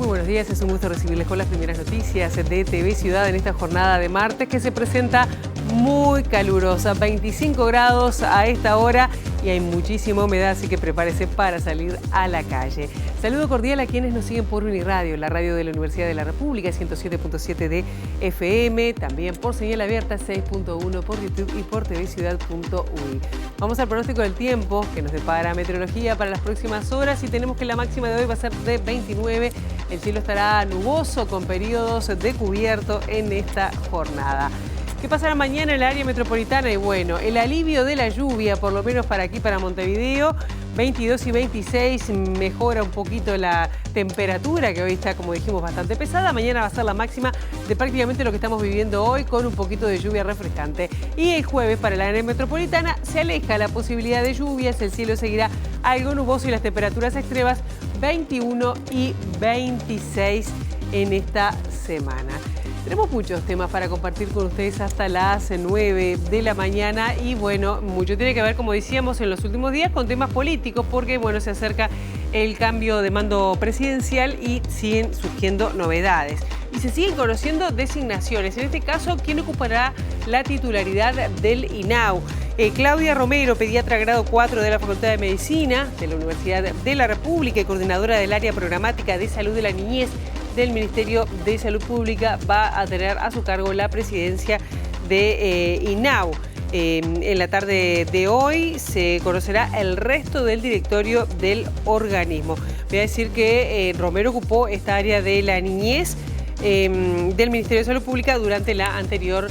Muy buenos días, es un gusto recibirles con las primeras noticias de TV Ciudad en esta jornada de martes que se presenta muy calurosa, 25 grados a esta hora y hay muchísima humedad, así que prepárese para salir a la calle. Saludo cordial a quienes nos siguen por Uniradio, la radio de la Universidad de la República, 107.7 de FM, también por señal abierta 6.1 por YouTube y por tvciudad.uy. Vamos al pronóstico del tiempo que nos depara meteorología para las próximas horas y tenemos que la máxima de hoy va a ser de 29. El cielo estará nuboso con periodos de cubierto en esta jornada. ¿Qué pasará mañana en el área metropolitana? Y bueno, el alivio de la lluvia, por lo menos para aquí, para Montevideo, 22 y 26, mejora un poquito la temperatura, que hoy está, como dijimos, bastante pesada. Mañana va a ser la máxima de prácticamente lo que estamos viviendo hoy, con un poquito de lluvia refrescante. Y el jueves, para la área metropolitana, se aleja la posibilidad de lluvias, el cielo seguirá algo nuboso y las temperaturas extremas 21 y 26 en esta semana. Tenemos muchos temas para compartir con ustedes hasta las 9 de la mañana y bueno, mucho tiene que ver, como decíamos, en los últimos días con temas políticos porque bueno, se acerca el cambio de mando presidencial y siguen surgiendo novedades. Y se siguen conociendo designaciones, en este caso, ¿quién ocupará la titularidad del INAU? Claudia Romero, pediatra grado 4 de la Facultad de Medicina de la Universidad de la República y coordinadora del área programática de salud de la niñez del Ministerio de Salud Pública, va a tener a su cargo la presidencia de INAU. En la tarde de hoy se conocerá el resto del directorio del organismo. Voy a decir que Romero ocupó esta área de la niñez del Ministerio de Salud Pública durante la anterior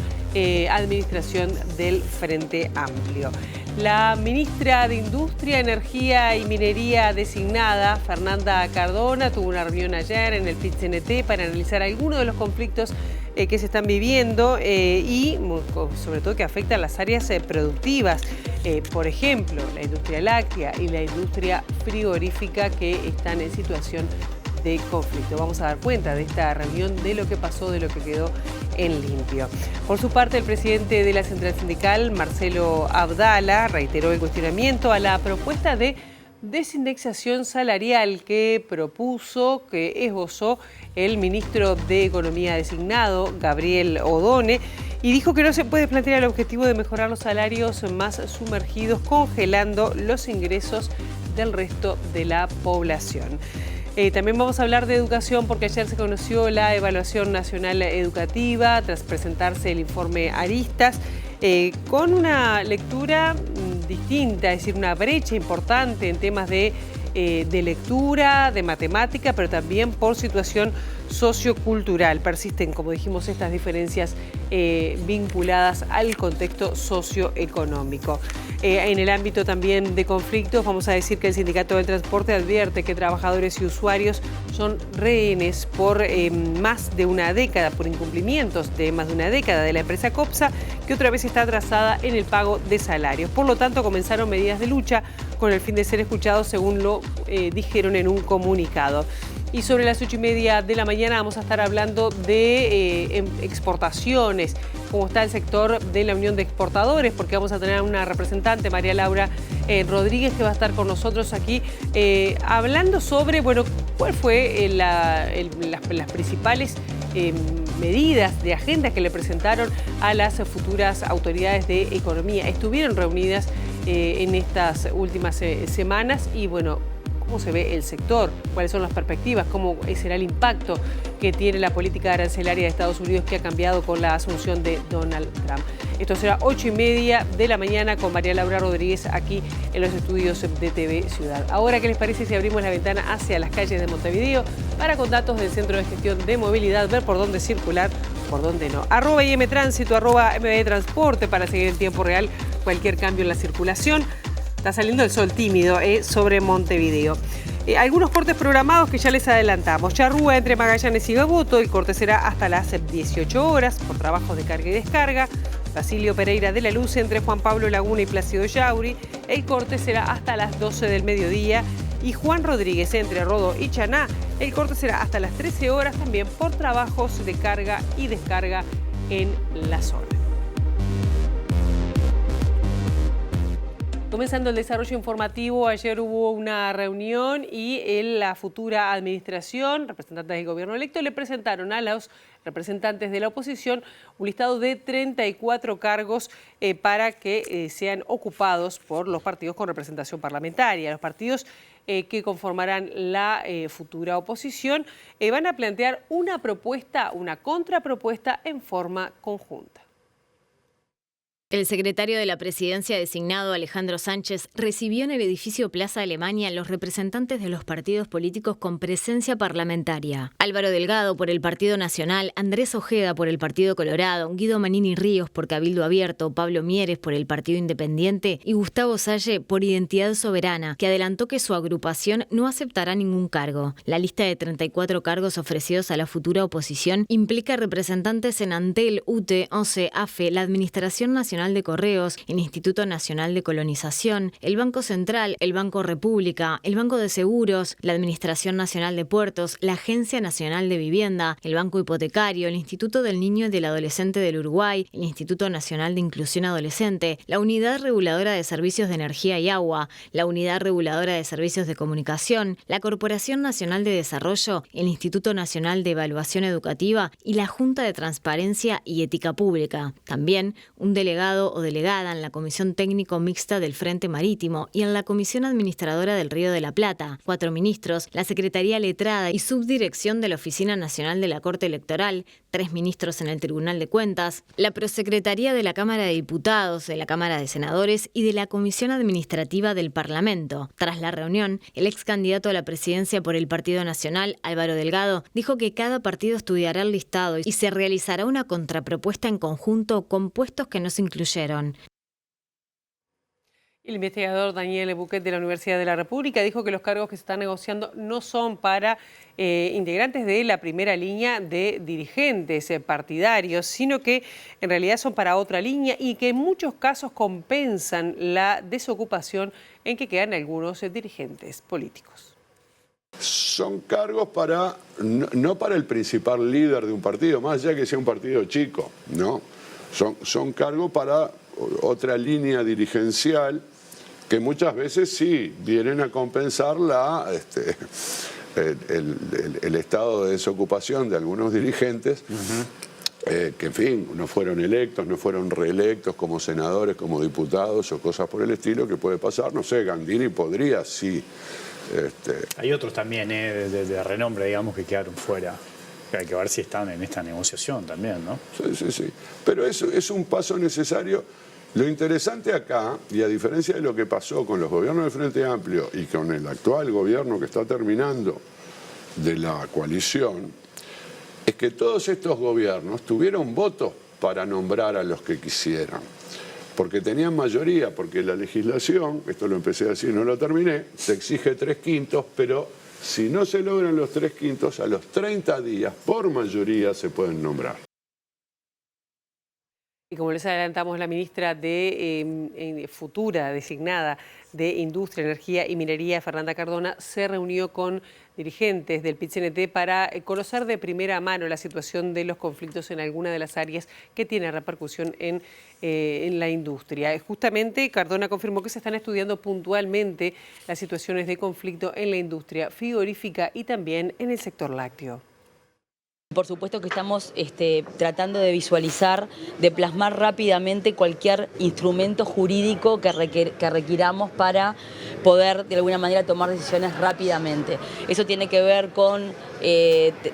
administración del Frente Amplio. La ministra de Industria, Energía y Minería designada, Fernanda Cardona, tuvo una reunión ayer en el PIT-CNT para analizar algunos de los conflictos que se están viviendo y sobre todo que afectan las áreas productivas. Por ejemplo, la industria láctea y la industria frigorífica que están en situación de conflicto. Vamos a dar cuenta de esta reunión, de lo que pasó, de lo que quedó en limpio. Por su parte, el presidente de la Central Sindical, Marcelo Abdala, reiteró el cuestionamiento a la propuesta de desindexación salarial que esbozó el ministro de Economía designado, Gabriel Odone, y dijo que no se puede plantear el objetivo de mejorar los salarios más sumergidos, congelando los ingresos del resto de la población. También vamos a hablar de educación porque ayer se conoció la Evaluación Nacional Educativa tras presentarse el informe Aristas con una lectura distinta, es decir, una brecha importante en temas de lectura, de matemática, pero también por situación sociocultural. Persisten, como dijimos, estas diferencias vinculadas al contexto socioeconómico. En el ámbito también de conflictos, vamos a decir que el Sindicato del Transporte advierte que trabajadores y usuarios son rehenes por más de una década, por incumplimientos de más de una década de la empresa COPSA, que otra vez está atrasada en el pago de salarios. Por lo tanto, comenzaron medidas de lucha con el fin de ser escuchados, según lo dijeron en un comunicado. Y sobre las 8:30 de la mañana vamos a estar hablando de exportaciones, cómo está el sector de la Unión de Exportadores, porque vamos a tener una representante, María Laura Rodríguez, que va a estar con nosotros aquí hablando sobre, bueno, cuál fue las principales medidas de agenda que le presentaron a las futuras autoridades de economía. Estuvieron reunidas en estas últimas semanas y, bueno, cómo se ve el sector, cuáles son las perspectivas, cómo será el impacto que tiene la política arancelaria de Estados Unidos que ha cambiado con la asunción de Donald Trump. Esto será 8:30 de la mañana con María Laura Rodríguez aquí en los estudios de TV Ciudad. Ahora, ¿qué les parece si abrimos la ventana hacia las calles de Montevideo para, con datos del Centro de Gestión de Movilidad, ver por dónde circular, por dónde no? @IMTránsito, @MBDtransporte para seguir en tiempo real cualquier cambio en la circulación. Está saliendo el sol tímido sobre Montevideo. Algunos cortes programados que ya les adelantamos. Charrúa entre Magallanes y Gaboto, el corte será hasta las 18 horas por trabajos de carga y descarga. Basilio Pereira de la Luz entre Juan Pablo Laguna y Plácido Yauri, el corte será hasta las 12 del mediodía. Y Juan Rodríguez entre Rodó y Chaná, el corte será hasta las 13 horas también por trabajos de carga y descarga en la zona. Comenzando el desarrollo informativo, ayer hubo una reunión y la futura administración, representantes del gobierno electo, le presentaron a los representantes de la oposición un listado de 34 cargos para que sean ocupados por los partidos con representación parlamentaria. Los partidos que conformarán la futura oposición van a plantear una propuesta, una contrapropuesta en forma conjunta. El secretario de la Presidencia designado, Alejandro Sánchez, recibió en el edificio Plaza Alemania a los representantes de los partidos políticos con presencia parlamentaria. Álvaro Delgado por el Partido Nacional, Andrés Ojeda por el Partido Colorado, Guido Manini Ríos por Cabildo Abierto, Pablo Mieres por el Partido Independiente y Gustavo Salle por Identidad Soberana, que adelantó que su agrupación no aceptará ningún cargo. La lista de 34 cargos ofrecidos a la futura oposición implica representantes en Antel, UTE, ONCE, AFE, la Administración Nacional de Correos, el Instituto Nacional de Colonización, el Banco Central, el Banco República, el Banco de Seguros, la Administración Nacional de Puertos, la Agencia Nacional de Vivienda, el Banco Hipotecario, el Instituto del Niño y del Adolescente del Uruguay, el Instituto Nacional de Inclusión Adolescente, la Unidad Reguladora de Servicios de Energía y Agua, la Unidad Reguladora de Servicios de Comunicación, la Corporación Nacional de Desarrollo, el Instituto Nacional de Evaluación Educativa y la Junta de Transparencia y Ética Pública. También un delegado o delegada en la Comisión Técnico Mixta del Frente Marítimo y en la Comisión Administradora del Río de la Plata, 4 ministros, la Secretaría Letrada y Subdirección de la Oficina Nacional de la Corte Electoral, 3 ministros en el Tribunal de Cuentas, la Prosecretaría de la Cámara de Diputados, de la Cámara de Senadores y de la Comisión Administrativa del Parlamento. Tras la reunión, el ex candidato a la presidencia por el Partido Nacional, Álvaro Delgado, dijo que cada partido estudiará el listado y se realizará una contrapropuesta en conjunto con puestos que no se incluyeron. El investigador Daniel Buquet de la Universidad de la República dijo que los cargos que se están negociando no son para integrantes de la primera línea de dirigentes partidarios, sino que en realidad son para otra línea y que en muchos casos compensan la desocupación en que quedan algunos dirigentes políticos. Son cargos para, no para el principal líder de un partido, más allá que sea un partido chico, ¿no? Son cargos para otra línea dirigencial que muchas veces sí vienen a compensar el estado de desocupación de algunos dirigentes que, en fin, no fueron electos, no fueron reelectos como senadores, como diputados o cosas por el estilo que puede pasar. No sé, Gandini podría, sí. Hay otros también de renombre, digamos, que quedaron fuera. Hay que ver si están en esta negociación también, ¿no? Sí. Pero eso es un paso necesario. Lo interesante acá, y a diferencia de lo que pasó con los gobiernos del Frente Amplio y con el actual gobierno que está terminando de la coalición, es que todos estos gobiernos tuvieron votos para nombrar a los que quisieran. Porque tenían mayoría, porque la legislación, esto lo empecé a decir, no lo terminé, se exige 3/5, pero si no se logran los 3/5, a los 30 días, por mayoría, se pueden nombrar. Y como les adelantamos, la ministra futura designada de Industria, Energía y Minería, Fernanda Cardona, se reunió con dirigentes del PIT-CNT para conocer de primera mano la situación de los conflictos en alguna de las áreas que tiene repercusión en la industria. Justamente, Cardona confirmó que se están estudiando puntualmente las situaciones de conflicto en la industria frigorífica y también en el sector lácteo. Por supuesto que estamos tratando de visualizar, de plasmar rápidamente cualquier instrumento jurídico que requiramos para poder de alguna manera tomar decisiones rápidamente. Eso tiene que ver con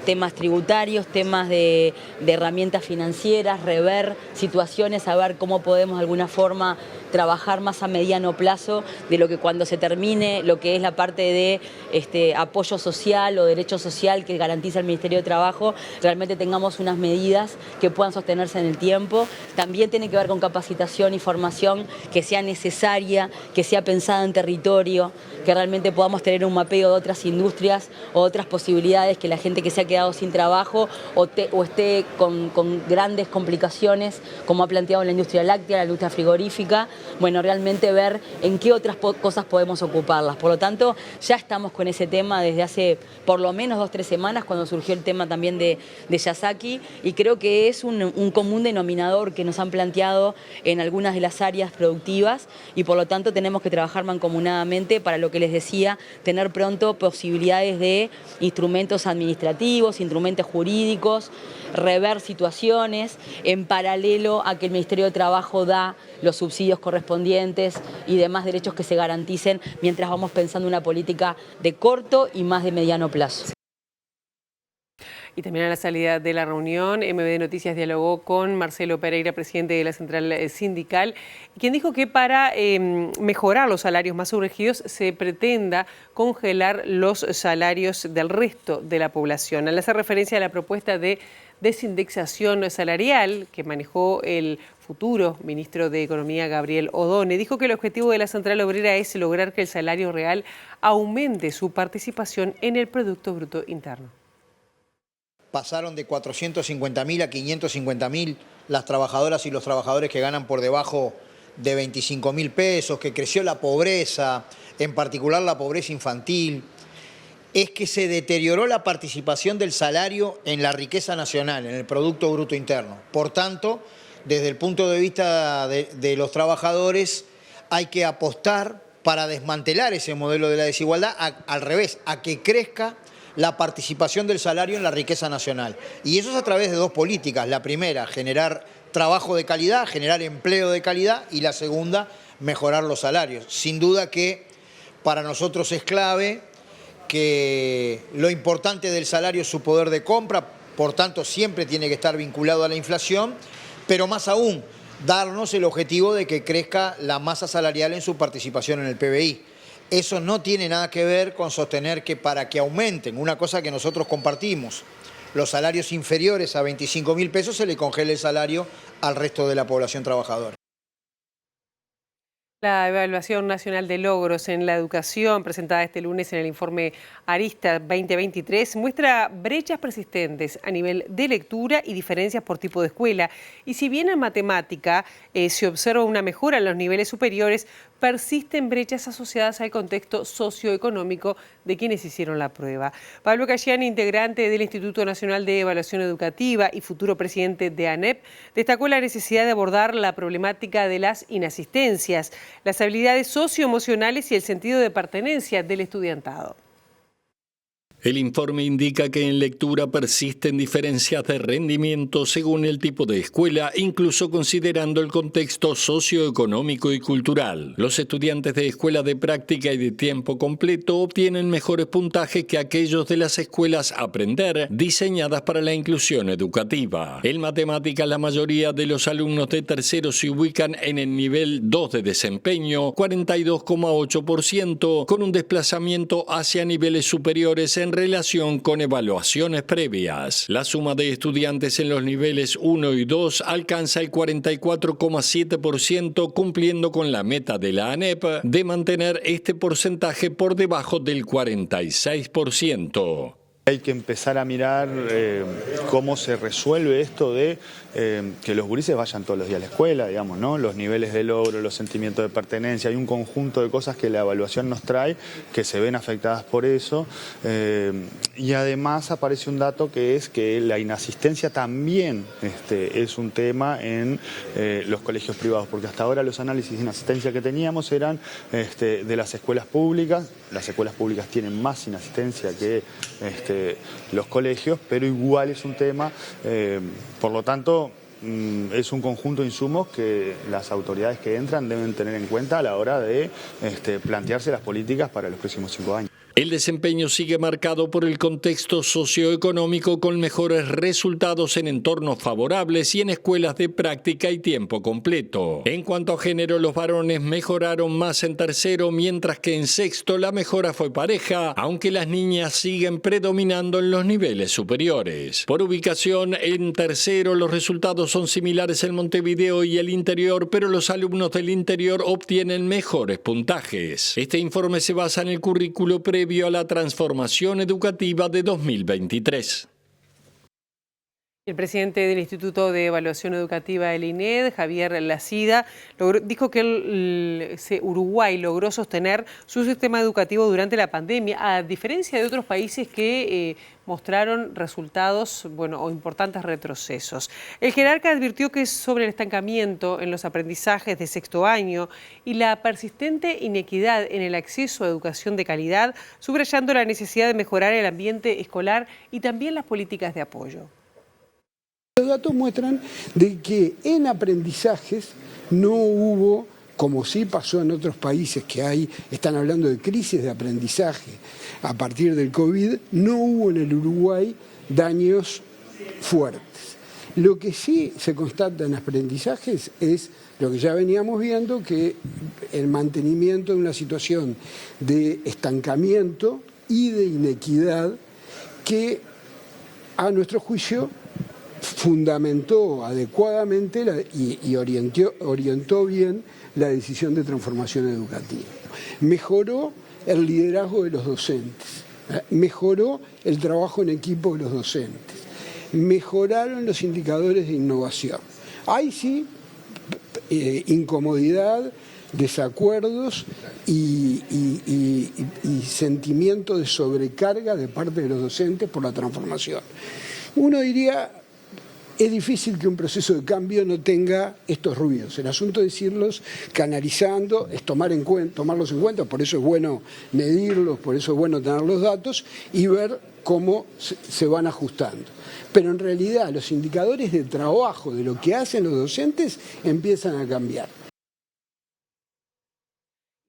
temas tributarios, temas de herramientas financieras, rever situaciones, a ver cómo podemos de alguna forma trabajar más a mediano plazo de lo que cuando se termine lo que es la parte de apoyo social o derecho social que garantiza el Ministerio de Trabajo, realmente tengamos unas medidas que puedan sostenerse en el tiempo. También tiene que ver con capacitación y formación que sea necesaria, que sea pensada en territorio, que realmente podamos tener un mapeo de otras industrias o otras posibilidades, que la gente que se ha quedado sin trabajo o esté con grandes complicaciones, como ha planteado la industria láctea, la industria frigorífica, bueno, realmente ver en qué otras cosas podemos ocuparlas. Por lo tanto, ya estamos con ese tema desde hace por lo menos 2 o 3 semanas, cuando surgió el tema también de Yasaki, y creo que es un común denominador que nos han planteado en algunas de las áreas productivas, y por lo tanto tenemos que trabajar mancomunadamente para lo que les decía, tener pronto posibilidades de instrumentos administrativos, instrumentos jurídicos, rever situaciones en paralelo a que el Ministerio de Trabajo da los subsidios correspondientes y demás derechos que se garanticen mientras vamos pensando una política de corto y más de mediano plazo. Y también a la salida de la reunión, MBD Noticias dialogó con Marcelo Pereira, presidente de la Central Sindical, quien dijo que para mejorar los salarios más surgidos se pretenda congelar los salarios del resto de la población. Al hacer referencia a la propuesta de desindexación salarial que manejó el futuro ministro de Economía, Gabriel Odone, dijo que el objetivo de la Central Obrera es lograr que el salario real aumente su participación en el Producto Bruto Interno. Pasaron de 450.000 a 550.000 las trabajadoras y los trabajadores que ganan por debajo de 25.000 pesos, que creció la pobreza, en particular la pobreza infantil. Es que se deterioró la participación del salario en la riqueza nacional, en el Producto Bruto Interno. Por tanto, desde el punto de vista de los trabajadores, hay que apostar para desmantelar ese modelo de la desigualdad, al revés, a que crezca la participación del salario en la riqueza nacional. Y eso es a través de 2 políticas. La primera, generar trabajo de calidad, generar empleo de calidad, y la segunda, mejorar los salarios. Sin duda que para nosotros es clave que lo importante del salario es su poder de compra, por tanto siempre tiene que estar vinculado a la inflación, pero más aún, darnos el objetivo de que crezca la masa salarial en su participación en el PBI. Eso no tiene nada que ver con sostener que para que aumenten, una cosa que nosotros compartimos, los salarios inferiores a 25.000 pesos se le congele el salario al resto de la población trabajadora. La Evaluación Nacional de Logros en la Educación, presentada este lunes en el informe Arista 2023, muestra brechas persistentes a nivel de lectura y diferencias por tipo de escuela. Y si bien en matemática se observa una mejora en los niveles superiores, persisten brechas asociadas al contexto socioeconómico de quienes hicieron la prueba. Pablo Cayani, integrante del Instituto Nacional de Evaluación Educativa y futuro presidente de ANEP, destacó la necesidad de abordar la problemática de las inasistencias, las habilidades socioemocionales y el sentido de pertenencia del estudiantado. El informe indica que en lectura persisten diferencias de rendimiento según el tipo de escuela, incluso considerando el contexto socioeconómico y cultural. Los estudiantes de escuela de práctica y de tiempo completo obtienen mejores puntajes que aquellos de las escuelas Aprender, diseñadas para la inclusión educativa. En matemáticas, la mayoría de los alumnos de tercero se ubican en el nivel 2 de desempeño, 42,8%, con un desplazamiento hacia niveles superiores en relación con evaluaciones previas. La suma de estudiantes en los niveles 1 y 2 alcanza el 44,7%, cumpliendo con la meta de la ANEP de mantener este porcentaje por debajo del 46%. Hay que empezar a mirar cómo se resuelve esto de que los gurises vayan todos los días a la escuela, digamos, ¿no? Los niveles de logro, los sentimientos de pertenencia, hay un conjunto de cosas que la evaluación nos trae que se ven afectadas por eso. Y además aparece un dato que es que la inasistencia también es un tema en los colegios privados, porque hasta ahora los análisis de inasistencia que teníamos eran de las escuelas públicas. Las escuelas públicas tienen más inasistencia que los colegios, pero igual es un tema, por lo tanto es un conjunto de insumos que las autoridades que entran deben tener en cuenta a la hora de plantearse las políticas para los próximos 5 años. El desempeño sigue marcado por el contexto socioeconómico, con mejores resultados en entornos favorables y en escuelas de práctica y tiempo completo. En cuanto a género, los varones mejoraron más en tercero, mientras que en sexto la mejora fue pareja, aunque las niñas siguen predominando en los niveles superiores. Por ubicación, en tercero los resultados son similares en Montevideo y el interior, pero los alumnos del interior obtienen mejores puntajes. Este informe se basa en el currículo previo a la transformación educativa de 2023. El presidente del Instituto de Evaluación Educativa, el INED, Javier Lacida, dijo que Uruguay logró sostener su sistema educativo durante la pandemia, a diferencia de otros países que mostraron resultados, o importantes retrocesos. El jerarca advirtió que sobre el estancamiento en los aprendizajes de sexto año y la persistente inequidad en el acceso a educación de calidad, subrayando la necesidad de mejorar el ambiente escolar y también las políticas de apoyo. Los datos muestran de que en aprendizajes no hubo, como sí pasó en otros países que están hablando de crisis de aprendizaje a partir del COVID, no hubo en el Uruguay daños fuertes. Lo que sí se constata en aprendizajes es lo que ya veníamos viendo, que el mantenimiento de una situación de estancamiento y de inequidad que, a nuestro juicio, fundamentó adecuadamente y orientó bien la decisión de transformación educativa. Mejoró el liderazgo de los docentes, mejoró el trabajo en equipo de los docentes, mejoraron los indicadores de innovación. Hay sí incomodidad, desacuerdos y sentimiento de sobrecarga de parte de los docentes por la transformación. Uno diría, es difícil que un proceso de cambio no tenga estos ruidos. El asunto es irlos canalizando, es tomarlos en cuenta, por eso es bueno medirlos, por eso es bueno tener los datos y ver cómo se van ajustando. Pero en realidad los indicadores de trabajo de lo que hacen los docentes empiezan a cambiar.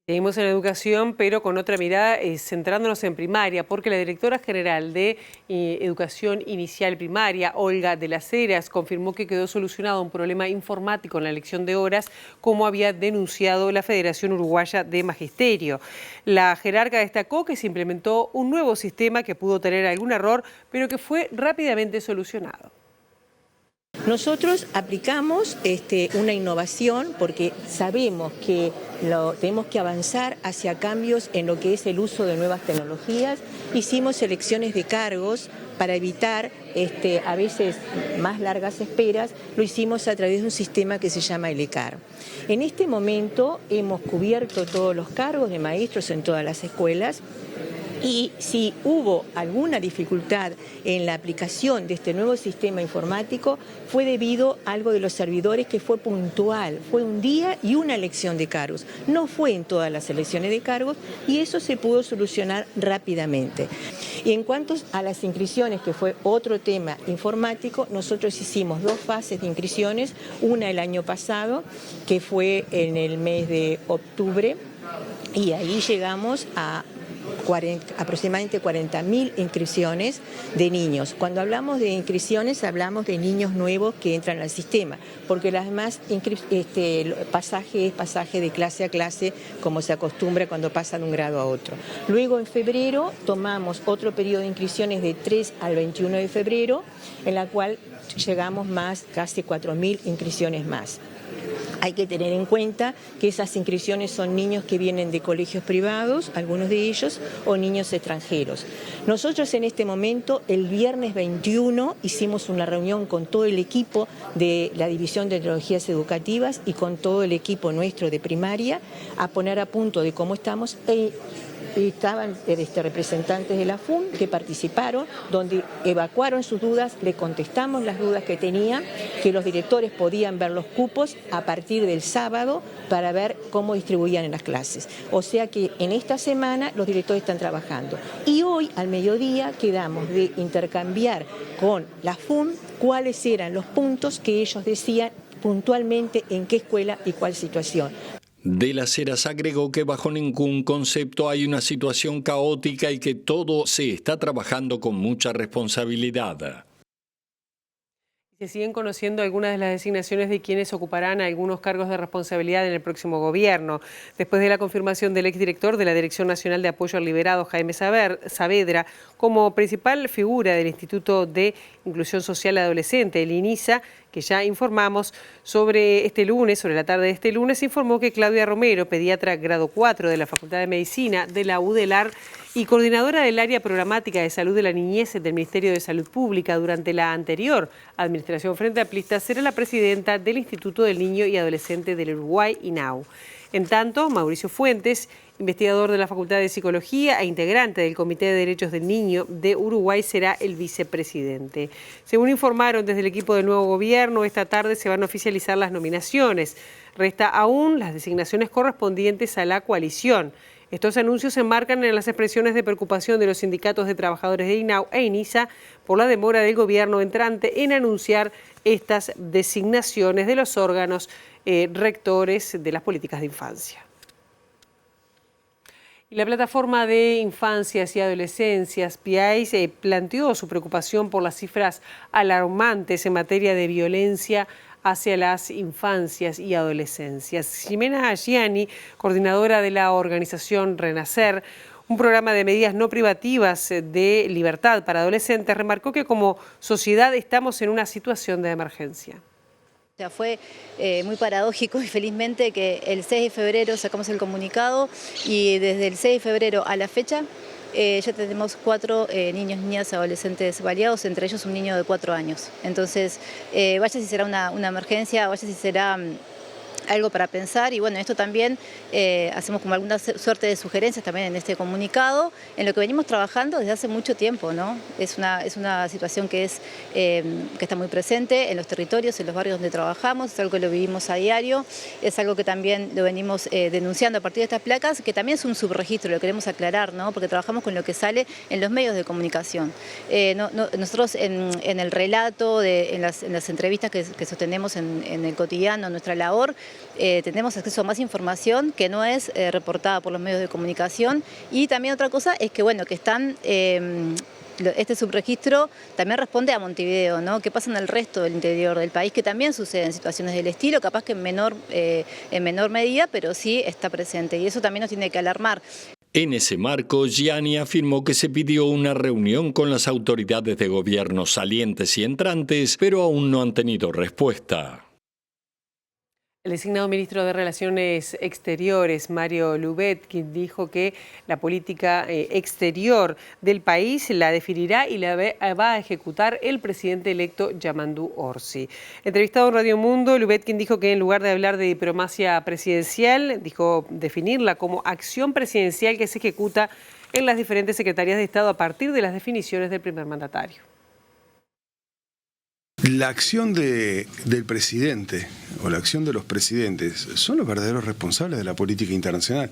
Seguimos en educación, pero con otra mirada, centrándonos en primaria, porque la directora general de Educación Inicial Primaria, Olga de las Heras, confirmó que quedó solucionado un problema informático en la elección de horas, como había denunciado la Federación Uruguaya de Magisterio. La jerarca destacó que se implementó un nuevo sistema que pudo tener algún error, pero que fue rápidamente solucionado. Nosotros aplicamos una innovación porque sabemos que tenemos que avanzar hacia cambios en lo que es el uso de nuevas tecnologías. Hicimos selecciones de cargos para evitar a veces más largas esperas. Lo hicimos a través de un sistema que se llama ELECAR. En este momento hemos cubierto todos los cargos de maestros en todas las escuelas. Y si hubo alguna dificultad en la aplicación de este nuevo sistema informático, fue debido a algo de los servidores que fue puntual, fue un día y una elección de cargos. No fue en todas las elecciones de cargos y eso se pudo solucionar rápidamente. Y en cuanto a las inscripciones, que fue otro tema informático, nosotros hicimos 2 fases de inscripciones, una el año pasado, que fue en el mes de octubre, y ahí llegamos a aproximadamente 40.000 inscripciones de niños. Cuando hablamos de inscripciones hablamos de niños nuevos que entran al sistema, porque las demás pasaje es pasaje de clase a clase, como se acostumbra cuando pasan de un grado a otro. Luego en febrero tomamos otro periodo de inscripciones de 3 al 21 de febrero, en la cual llegamos casi 4.000 inscripciones más. Hay que tener en cuenta que esas inscripciones son niños que vienen de colegios privados, algunos de ellos, o niños extranjeros. Nosotros en este momento, el viernes 21, hicimos una reunión con todo el equipo de la División de Tecnologías Educativas y con todo el equipo nuestro de primaria, a poner a punto de cómo estamos. Estaban representantes de la FUN que participaron, donde evacuaron sus dudas, le contestamos las dudas que tenían, que los directores podían ver los cupos a partir del sábado para ver cómo distribuían en las clases. O sea que en esta semana los directores están trabajando. Y hoy, al mediodía, quedamos de intercambiar con la FUN cuáles eran los puntos que ellos decían puntualmente en qué escuela y cuál situación. De las Heras agregó que bajo ningún concepto hay una situación caótica y que todo se está trabajando con mucha responsabilidad. Se siguen conociendo algunas de las designaciones de quienes ocuparán algunos cargos de responsabilidad en el próximo gobierno. Después de la confirmación del exdirector de la Dirección Nacional de Apoyo al Liberado, Jaime Saavedra, como principal figura del Instituto de Inclusión Social Adolescente, el INISA, que ya informamos sobre la tarde de este lunes, informó que Claudia Romero, pediatra grado 4 de la Facultad de Medicina de la UDELAR, y coordinadora del área programática de salud de la niñez del Ministerio de Salud Pública durante la anterior administración frente amplista, será la presidenta del Instituto del Niño y Adolescente del Uruguay, INAU. En tanto, Mauricio Fuentes, investigador de la Facultad de Psicología e integrante del Comité de Derechos del Niño de Uruguay, será el vicepresidente. Según informaron desde el equipo del nuevo gobierno, esta tarde se van a oficializar las nominaciones. Resta aún las designaciones correspondientes a la coalición. Estos anuncios se enmarcan en las expresiones de preocupación de los sindicatos de trabajadores de INAU e INISA por la demora del gobierno entrante en anunciar estas designaciones de los órganos rectores de las políticas de infancia. Y la plataforma de infancias y adolescencias, PIAIS, planteó su preocupación por las cifras alarmantes en materia de violencia hacia las infancias y adolescencias. Ximena Gianni, coordinadora de la organización Renacer, un programa de medidas no privativas de libertad para adolescentes, remarcó que como sociedad estamos en una situación de emergencia. O sea, fue muy paradójico y felizmente que el 6 de febrero sacamos el comunicado y desde el 6 de febrero a la fecha ya tenemos 4 niños, niñas, adolescentes baleados, entre ellos un niño de 4 años. Entonces, vaya si será una emergencia, vaya si será algo para pensar y bueno, esto también hacemos como alguna suerte de sugerencias también en este comunicado, en lo que venimos trabajando desde hace mucho tiempo, ¿no? Es una situación que está muy presente en los territorios, en los barrios donde trabajamos, es algo que lo vivimos a diario, es algo que también lo venimos denunciando a partir de estas placas, que también es un subregistro, lo queremos aclarar, ¿no? Porque trabajamos con lo que sale en los medios de comunicación. Nosotros en el relato, en las entrevistas que sostenemos en el cotidiano, en nuestra labor, tenemos acceso a más información que no es reportada por los medios de comunicación y también otra cosa es que bueno, que están este subregistro también responde a Montevideo, ¿no? ¿Qué pasa en el resto del interior del país? Que también suceden situaciones del estilo, capaz que en menor medida, pero sí está presente y eso también nos tiene que alarmar. En ese marco, Gianni afirmó que se pidió una reunión con las autoridades de gobierno salientes y entrantes, pero aún no han tenido respuesta. El designado ministro de Relaciones Exteriores, Mario Lubetkin, dijo que la política exterior del país la definirá y la va a ejecutar el presidente electo Yamandu Orsi. Entrevistado en Radio Mundo, Lubetkin dijo que en lugar de hablar de diplomacia presidencial, dijo definirla como acción presidencial que se ejecuta en las diferentes secretarías de Estado a partir de las definiciones del primer mandatario. La acción del presidente o la acción de los presidentes son los verdaderos responsables de la política internacional.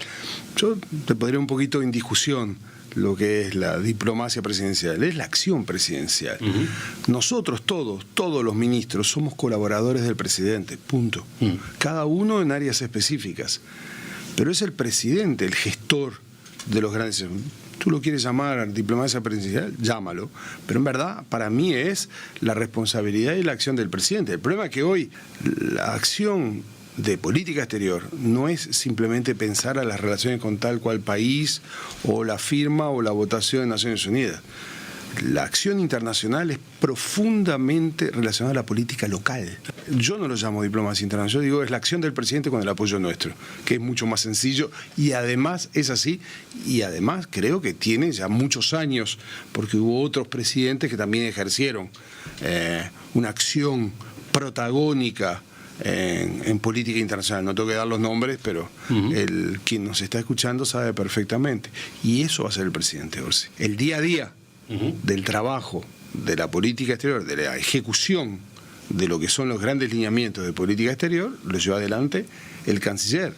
Yo te pondría un poquito en discusión lo que es la diplomacia presidencial, es la acción presidencial. Nosotros todos los ministros somos colaboradores del presidente, punto. Cada uno en áreas específicas. Pero es el presidente el gestor de los grandes... Tú lo quieres llamar diplomacia presidencial, llámalo. Pero en verdad, para mí es la responsabilidad y la acción del presidente. El problema es que hoy la acción de política exterior no es simplemente pensar a las relaciones con tal cual país o la firma o la votación en Naciones Unidas. La acción internacional es profundamente relacionada a la política local. Yo no lo llamo diplomacia internacional, yo digo es la acción del presidente con el apoyo nuestro, que es mucho más sencillo y además es así y además creo que tiene ya muchos años porque hubo otros presidentes que también ejercieron una acción protagónica en política internacional. No tengo que dar los nombres, pero quien nos está escuchando sabe perfectamente. Y eso va a ser el presidente Orsi. El día a día del trabajo, de la política exterior, de la ejecución de lo que son los grandes lineamientos de política exterior, lo lleva adelante el canciller.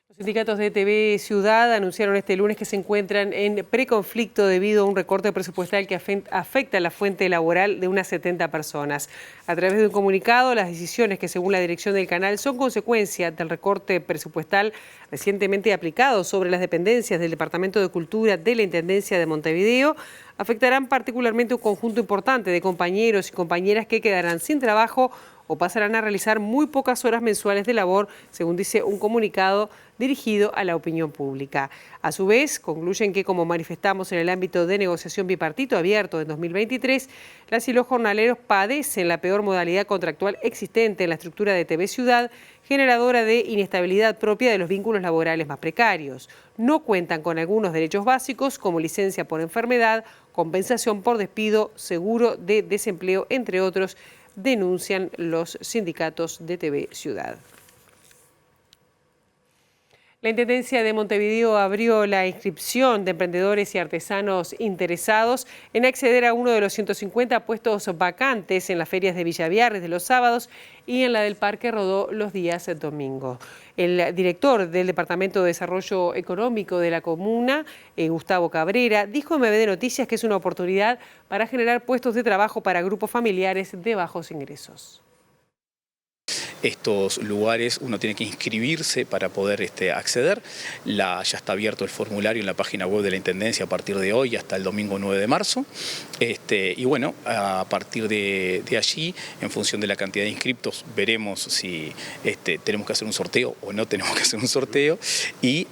Los sindicatos de TV Ciudad anunciaron este lunes que se encuentran en preconflicto debido a un recorte presupuestal que afecta la fuente laboral de unas 70 personas. A través de un comunicado, las decisiones que según la dirección del canal son consecuencia del recorte presupuestal recientemente aplicado sobre las dependencias del Departamento de Cultura de la Intendencia de Montevideo afectarán particularmente un conjunto importante de compañeros y compañeras que quedarán sin trabajo o pasarán a realizar muy pocas horas mensuales de labor, según dice un comunicado dirigido a la opinión pública. A su vez, concluyen que, como manifestamos en el ámbito de negociación bipartito abierto en 2023, las y los jornaleros padecen la peor modalidad contractual existente en la estructura de TV Ciudad, generadora de inestabilidad propia de los vínculos laborales más precarios. No cuentan con algunos derechos básicos como licencia por enfermedad, compensación por despido, seguro de desempleo, entre otros, denuncian los sindicatos de TV Ciudad. La Intendencia de Montevideo abrió la inscripción de emprendedores y artesanos interesados en acceder a uno de los 150 puestos vacantes en las ferias de Villaviarres de los sábados y en la del Parque Rodó los días domingo. El director del Departamento de Desarrollo Económico de la comuna, Gustavo Cabrera, dijo en MBD Noticias que es una oportunidad para generar puestos de trabajo para grupos familiares de bajos ingresos. Estos lugares uno tiene que inscribirse para poder acceder. Ya está abierto el formulario en la página web de la Intendencia a partir de hoy hasta el domingo 9 de marzo. Y bueno, a partir de allí, en función de la cantidad de inscriptos, veremos si tenemos que hacer un sorteo o no tenemos que hacer un sorteo. Y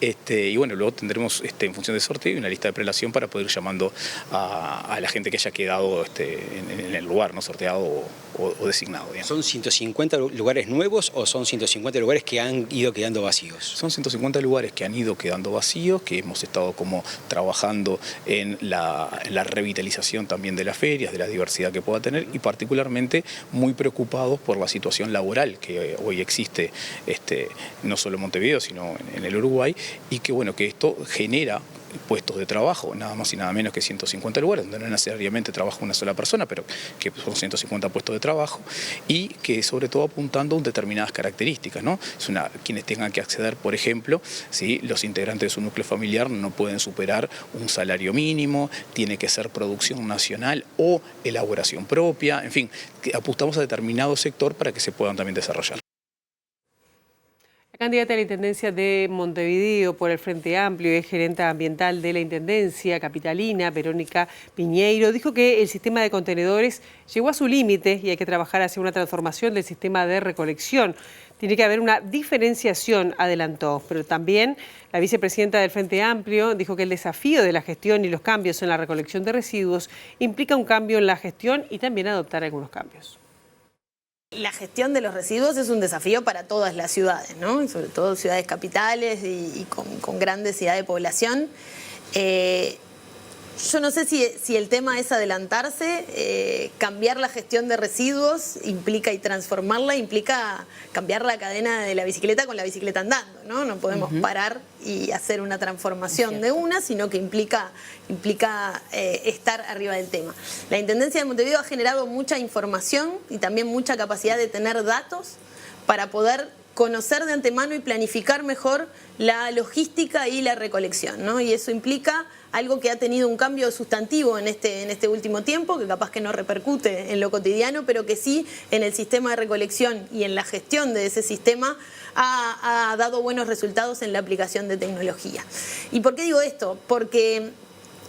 bueno, luego tendremos en función del sorteo una lista de prelación para poder ir llamando a la gente que haya quedado en el lugar, ¿no? Sorteado o designado. Digamos. ¿Son 150 lugares nuevos o son 150 lugares que han ido quedando vacíos? Son 150 lugares que han ido quedando vacíos, que hemos estado como trabajando en la revitalización también de las ferias, de la diversidad que pueda tener y particularmente muy preocupados por la situación laboral que hoy existe no solo en Montevideo sino en el Uruguay y que bueno, que esto genera puestos de trabajo, nada más y nada menos que 150 lugares, donde no necesariamente trabaja una sola persona, pero que son 150 puestos de trabajo y que sobre todo apuntando a determinadas características, ¿no? Quienes tengan que acceder, por ejemplo, ¿sí? Los integrantes de su núcleo familiar no pueden superar un salario mínimo, tiene que ser producción nacional o elaboración propia, en fin, que apuntamos a determinado sector para que se puedan también desarrollar. La candidata a la Intendencia de Montevideo por el Frente Amplio y gerente ambiental de la Intendencia capitalina, Verónica Piñeiro, dijo que el sistema de contenedores llegó a su límite y hay que trabajar hacia una transformación del sistema de recolección. Tiene que haber una diferenciación, adelantó, pero también la vicepresidenta del Frente Amplio dijo que el desafío de la gestión y los cambios en la recolección de residuos implica un cambio en la gestión y también adoptar algunos cambios. La gestión de los residuos es un desafío para todas las ciudades, ¿no? Sobre todo ciudades capitales y con gran densidad de población. Yo no sé si el tema es adelantarse, cambiar la gestión de residuos implica y transformarla implica cambiar la cadena de la bicicleta con la bicicleta andando, ¿no? No podemos parar y hacer una transformación de una, sino que implica estar arriba del tema. La Intendencia de Montevideo ha generado mucha información y también mucha capacidad de tener datos para poder conocer de antemano y planificar mejor la logística y la recolección, ¿no? Y eso implica algo que ha tenido un cambio sustantivo en este último tiempo, que capaz que no repercute en lo cotidiano, pero que sí en el sistema de recolección y en la gestión de ese sistema ha dado buenos resultados en la aplicación de tecnología. ¿Y por qué digo esto? Porque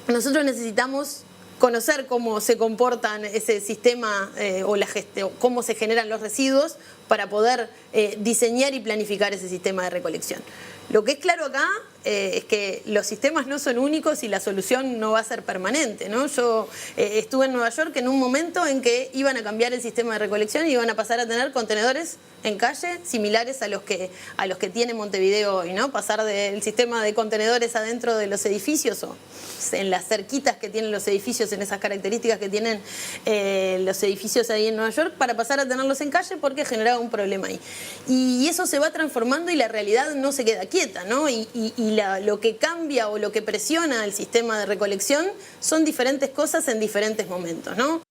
nosotros necesitamos conocer cómo se comportan ese sistema o la gestión, cómo se generan los residuos para poder diseñar y planificar ese sistema de recolección. Lo que es claro acá es que los sistemas no son únicos y la solución no va a ser permanente, ¿no? Yo estuve en Nueva York en un momento en que iban a cambiar el sistema de recolección y iban a pasar a tener contenedores en calle similares a los que tiene Montevideo hoy, ¿no? Pasar del sistema de contenedores adentro de los edificios o en las cerquitas que tienen los edificios, en esas características que tienen los edificios ahí en Nueva York, para pasar a tenerlos en calle porque generaba un problema ahí. Y eso se va transformando y la realidad no se queda quieta, ¿no? Y lo que cambia o lo que presiona el sistema de recolección son diferentes cosas en diferentes momentos, ¿no?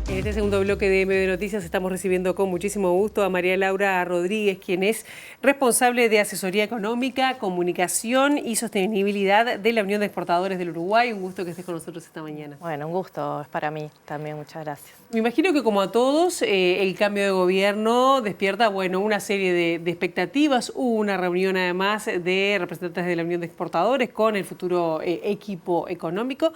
En este segundo bloque de MBD Noticias estamos recibiendo con muchísimo gusto a María Laura Rodríguez, quien es responsable de Asesoría Económica, Comunicación y Sostenibilidad de la Unión de Exportadores del Uruguay. Un gusto que estés con nosotros esta mañana. Bueno, un gusto, es para mí también, muchas gracias. Me imagino que como a todos, el cambio de gobierno despierta una serie de expectativas. Hubo una reunión además de representantes de la Unión de Exportadores con el futuro equipo económico.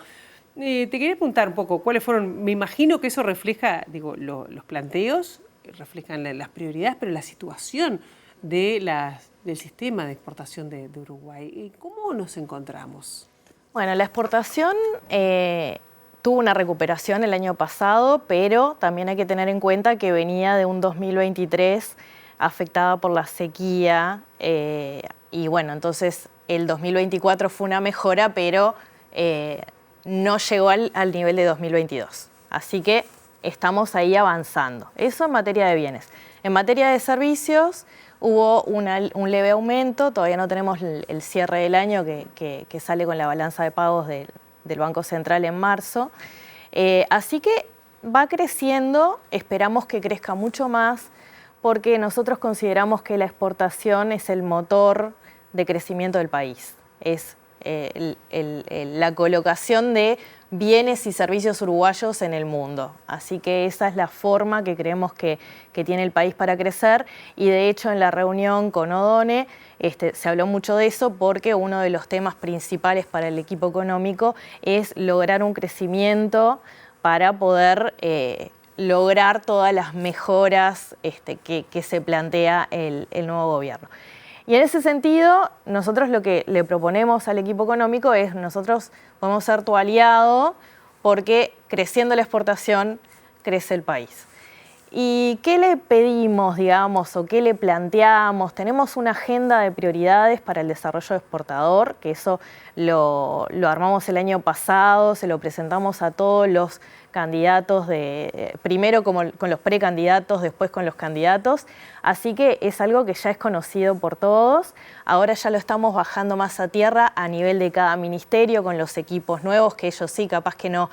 Te quería preguntar un poco cuáles fueron, me imagino que eso refleja, los planteos, reflejan las prioridades, pero la situación del sistema de exportación de Uruguay. ¿Cómo nos encontramos? Bueno, la exportación tuvo una recuperación el año pasado, pero también hay que tener en cuenta que venía de un 2023 afectada por la sequía y bueno, entonces el 2024 fue una mejora, pero no llegó al nivel de 2022. Así que estamos ahí avanzando. Eso en materia de bienes. En materia de servicios hubo un leve aumento, todavía no tenemos el cierre del año que sale con la balanza de pagos del Banco Central en marzo. Así que va creciendo, esperamos que crezca mucho más, porque nosotros consideramos que la exportación es el motor de crecimiento del país. Es la colocación de bienes y servicios uruguayos en el mundo. Así que esa es la forma que creemos que tiene el país para crecer y de hecho en la reunión con Odone se habló mucho de eso porque uno de los temas principales para el equipo económico es lograr un crecimiento para poder lograr todas las mejoras que se plantea el nuevo gobierno. Y en ese sentido, nosotros lo que le proponemos al equipo económico es nosotros podemos ser tu aliado porque creciendo la exportación crece el país. ¿Y qué le pedimos, digamos, o qué le planteamos? Tenemos una agenda de prioridades para el desarrollo exportador, que eso lo armamos el año pasado, se lo presentamos a todos los candidatos, primero con los precandidatos, después con los candidatos. Así que es algo que ya es conocido por todos. Ahora ya lo estamos bajando más a tierra a nivel de cada ministerio con los equipos nuevos, que ellos sí capaz que no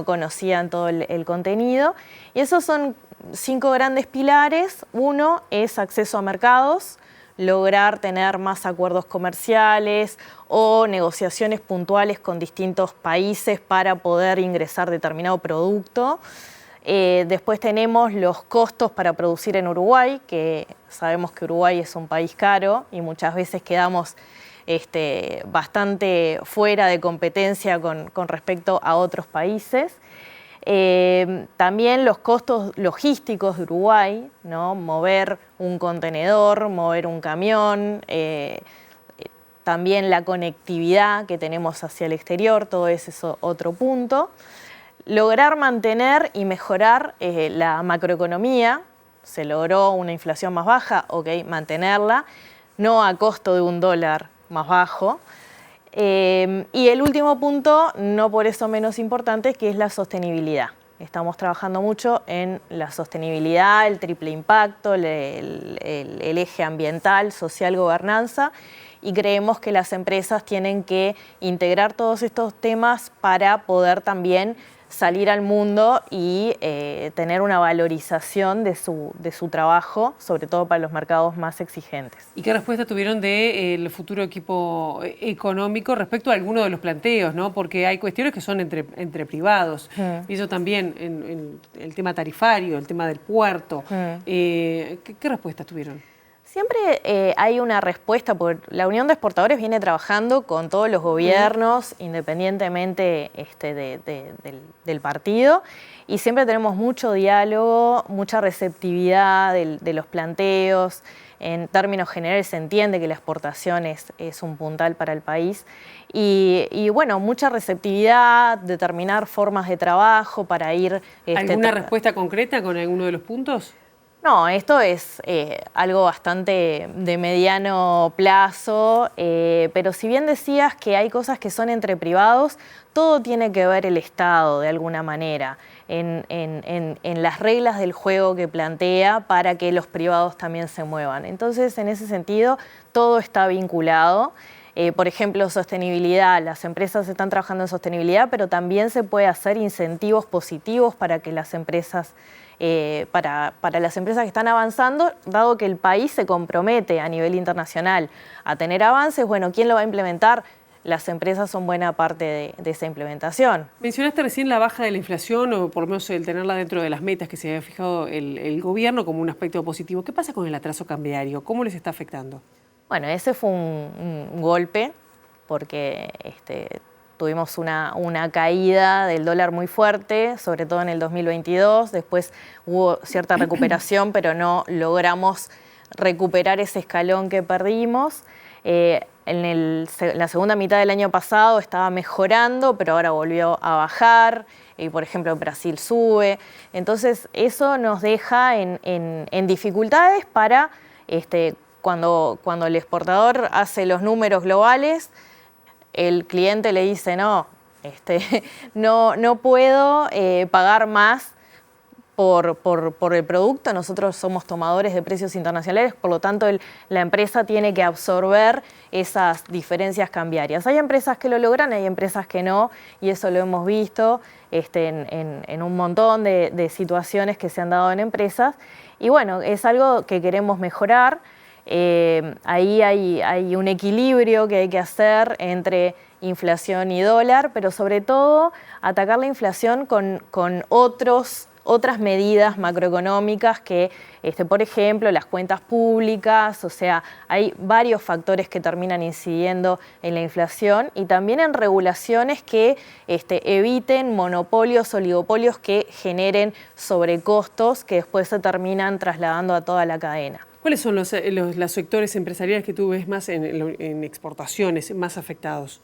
conocían todo el contenido. Y esos son 5 grandes pilares. Uno es acceso a mercados, lograr tener más acuerdos comerciales o negociaciones puntuales con distintos países para poder ingresar determinado producto. Después tenemos los costos para producir en Uruguay, que sabemos que Uruguay es un país caro y muchas veces quedamos bastante fuera de competencia con respecto a otros países. También los costos logísticos de Uruguay, ¿no? Mover un contenedor, mover un camión, también la conectividad que tenemos hacia el exterior, todo eso es otro punto. Lograr mantener y mejorar la macroeconomía, se logró una inflación más baja, ok, mantenerla, no a costo de un dólar más bajo. Y el último punto, no por eso menos importante, que es la sostenibilidad. Estamos trabajando mucho en la sostenibilidad, el triple impacto, el eje ambiental, social, gobernanza, y creemos que las empresas tienen que integrar todos estos temas para poder también salir al mundo y tener una valorización de su trabajo, sobre todo para los mercados más exigentes. ¿Y qué respuesta tuvieron del futuro equipo económico respecto a alguno de los planteos, ¿no? Porque hay cuestiones que son entre privados. Y eso también en el tema tarifario, el tema del puerto. ¿Qué respuesta tuvieron? Siempre hay una respuesta, porque la Unión de Exportadores viene trabajando con todos los gobiernos, independientemente del partido, y siempre tenemos mucho diálogo, mucha receptividad de los planteos. En términos generales se entiende que la exportación es un puntal para el país y bueno, mucha receptividad, determinar formas de trabajo para ir... ¿Alguna respuesta concreta con alguno de los puntos? No, esto es algo bastante de mediano plazo, pero si bien decías que hay cosas que son entre privados, todo tiene que ver el Estado de alguna manera en las reglas del juego que plantea para que los privados también se muevan. Entonces, en ese sentido, todo está vinculado. Por ejemplo, sostenibilidad, las empresas están trabajando en sostenibilidad, pero también se puede hacer incentivos positivos para que las empresas... para las empresas que están avanzando, dado que el país se compromete a nivel internacional a tener avances, bueno, ¿quién lo va a implementar? Las empresas son buena parte de esa implementación. Mencionaste recién la baja de la inflación, o por lo menos el tenerla dentro de las metas que se había fijado el gobierno como un aspecto positivo. ¿Qué pasa con el atraso cambiario? ¿Cómo les está afectando? Bueno, ese fue un golpe, porque tuvimos una caída del dólar muy fuerte, sobre todo en el 2022. Después hubo cierta recuperación, pero no logramos recuperar ese escalón que perdimos. En la segunda mitad del año pasado estaba mejorando, pero ahora volvió a bajar. Y por ejemplo, Brasil sube. Entonces, eso nos deja en dificultades para cuando el exportador hace los números globales, el cliente le dice, no puedo pagar más por el producto. Nosotros somos tomadores de precios internacionales, por lo tanto la empresa tiene que absorber esas diferencias cambiarias. Hay empresas que lo logran, hay empresas que no, y eso lo hemos visto en un montón de situaciones que se han dado en empresas. Y bueno, es algo que queremos mejorar. Ahí hay un equilibrio que hay que hacer entre inflación y dólar, pero sobre todo atacar la inflación con otras medidas macroeconómicas que, por ejemplo, las cuentas públicas. O sea, hay varios factores que terminan incidiendo en la inflación, y también en regulaciones que eviten monopolios, oligopolios que generen sobrecostos que después se terminan trasladando a toda la cadena. ¿Cuáles son los sectores empresariales que tú ves más en exportaciones, más afectados?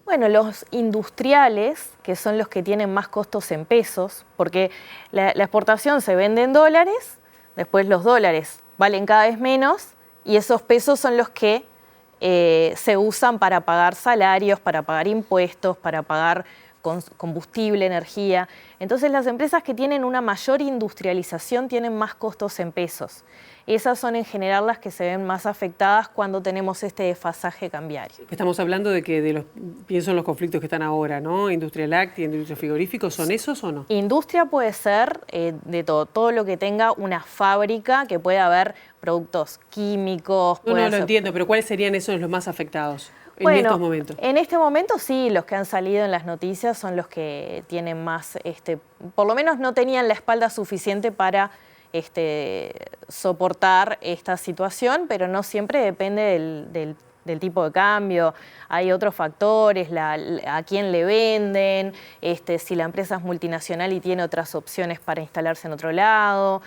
Bueno, los industriales, que son los que tienen más costos en pesos, porque la exportación se vende en dólares, después los dólares valen cada vez menos, y esos pesos son los que se usan para pagar salarios, para pagar impuestos, para pagar combustible, energía. Entonces, las empresas que tienen una mayor industrialización tienen más costos en pesos. Esas son en general las que se ven más afectadas cuando tenemos este desfasaje cambiario. Estamos hablando de que pienso en los conflictos que están ahora, ¿no? Industria láctea, industria frigorífica, ¿son esos o no? Industria puede ser de todo lo que tenga una fábrica, que puede haber productos químicos. No lo entiendo, pero ¿cuáles serían esos los más afectados en estos momentos? En este momento sí, los que han salido en las noticias son los que tienen más, por lo menos no tenían la espalda suficiente para soportar esta situación, pero no siempre depende del tipo de cambio. Hay otros factores, a quién le venden, si la empresa es multinacional y tiene otras opciones para instalarse en otro lado,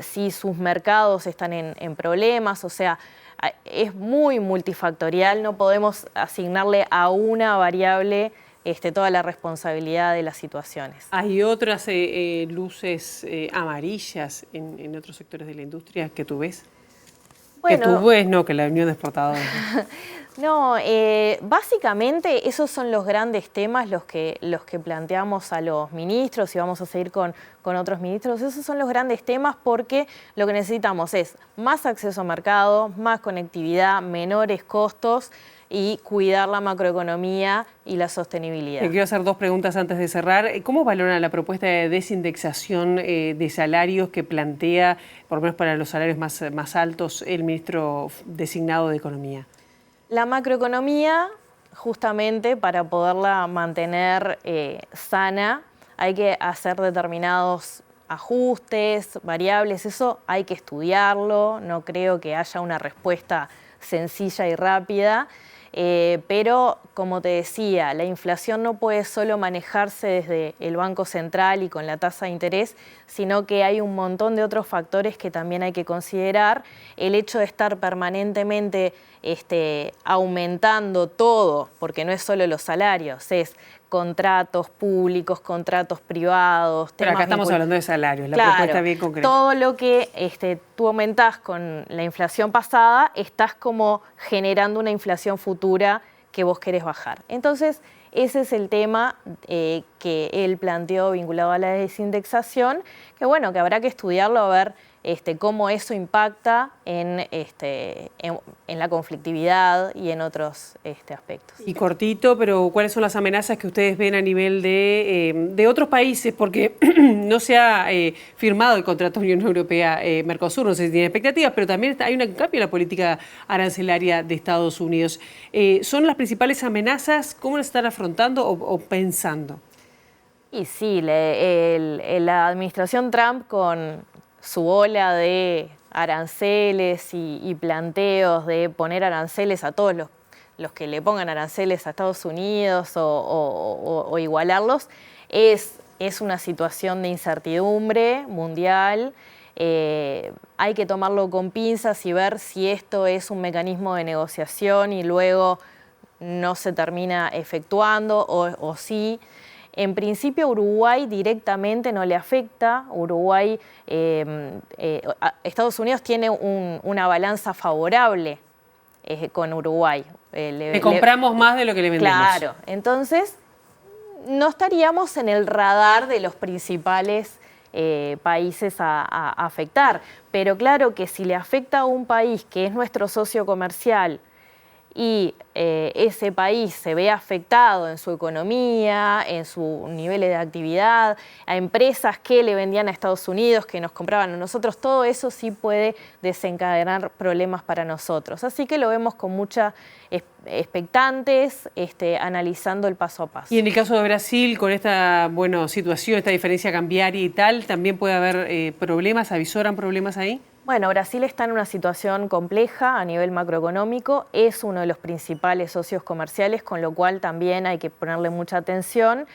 si sus mercados están en problemas. O sea, es muy multifactorial, no podemos asignarle a una variable toda la responsabilidad de las situaciones. ¿Hay otras luces amarillas en otros sectores de la industria que tú ves? Bueno, que tú ves, no, que la Unión de Exportadores. No, básicamente esos son los grandes temas, los que planteamos a los ministros, y vamos a seguir con otros ministros. Esos son los grandes temas, porque lo que necesitamos es más acceso a mercado, más conectividad, menores costos, y cuidar la macroeconomía y la sostenibilidad. Te quiero hacer dos preguntas antes de cerrar. ¿Cómo valoran la propuesta de desindexación de salarios que plantea, por lo menos para los salarios más altos, el ministro designado de Economía? La macroeconomía, justamente para poderla mantener sana, hay que hacer determinados ajustes, variables. Eso hay que estudiarlo. No creo que haya una respuesta sencilla y rápida. Pero, como te decía, la inflación no puede solo manejarse desde el Banco Central y con la tasa de interés, sino que hay un montón de otros factores que también hay que considerar. El hecho de estar permanentemente aumentando todo, porque no es solo los salarios, es contratos públicos, contratos privados. Pero acá estamos hablando de salarios, la propuesta bien concreta. Todo lo que tú aumentás con la inflación pasada, estás como generando una inflación futura que vos querés bajar. Entonces, ese es el tema que él planteó vinculado a la desindexación, que bueno, que habrá que estudiarlo a ver cómo eso impacta en la conflictividad y en otros aspectos. Y cortito, pero ¿cuáles son las amenazas que ustedes ven a nivel de otros países? Porque no se ha firmado el contrato Unión Europea-Mercosur, no sé si tiene expectativas, pero también hay un cambio en la política arancelaria de Estados Unidos. ¿Son las principales amenazas? ¿Cómo las están afrontando o pensando? Y sí, la administración Trump, con su ola de aranceles y planteos de poner aranceles a todos los que le pongan aranceles a Estados Unidos o igualarlos, es una situación de incertidumbre mundial. Hay que tomarlo con pinzas y ver si esto es un mecanismo de negociación y luego no se termina efectuando o sí. En principio Uruguay directamente no le afecta. Uruguay, Estados Unidos tiene una balanza favorable con Uruguay. Le compramos más de lo que le vendemos. Claro, entonces no estaríamos en el radar de los principales países a afectar. Pero claro que si le afecta a un país que es nuestro socio comercial y ese país se ve afectado en su economía, en sus niveles de actividad, a empresas que le vendían a Estados Unidos, que nos compraban a nosotros, todo eso sí puede desencadenar problemas para nosotros. Así que lo vemos con mucha expectantes, analizando el paso a paso. Y en el caso de Brasil, con esta situación, esta diferencia cambiaria y tal, ¿también puede haber problemas? ¿Avisoran problemas ahí? Bueno, Brasil está en una situación compleja a nivel macroeconómico, es uno de los principales socios comerciales, con lo cual también hay que ponerle mucha atención.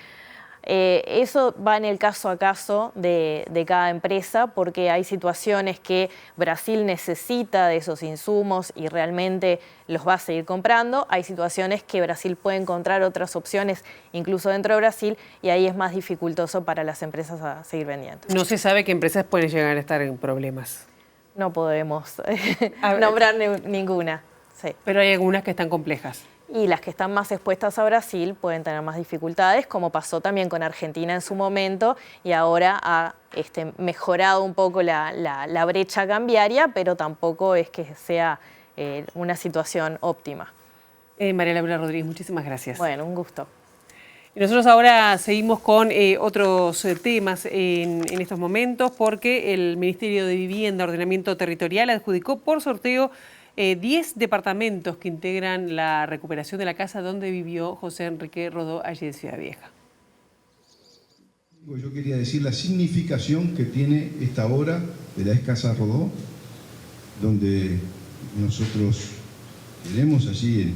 Eso va en el caso a caso de cada empresa, porque hay situaciones que Brasil necesita de esos insumos y realmente los va a seguir comprando. Hay situaciones que Brasil puede encontrar otras opciones, incluso dentro de Brasil, y ahí es más dificultoso para las empresas a seguir vendiendo. No se sabe qué empresas pueden llegar a estar en problemas. No podemos nombrar ninguna. Sí. Pero hay algunas que están complejas. Y las que están más expuestas a Brasil pueden tener más dificultades, como pasó también con Argentina en su momento, y ahora ha mejorado un poco la brecha cambiaria, pero tampoco es que sea una situación óptima. María Laura Rodríguez, muchísimas gracias. Bueno, un gusto. Y nosotros ahora seguimos con otros temas en estos momentos, porque el Ministerio de Vivienda y Ordenamiento Territorial adjudicó por sorteo 10 departamentos que integran la recuperación de la casa donde vivió José Enrique Rodó allí en Ciudad Vieja. Yo quería decir la significación que tiene esta obra de la ex Casa Rodó, donde nosotros queremos allí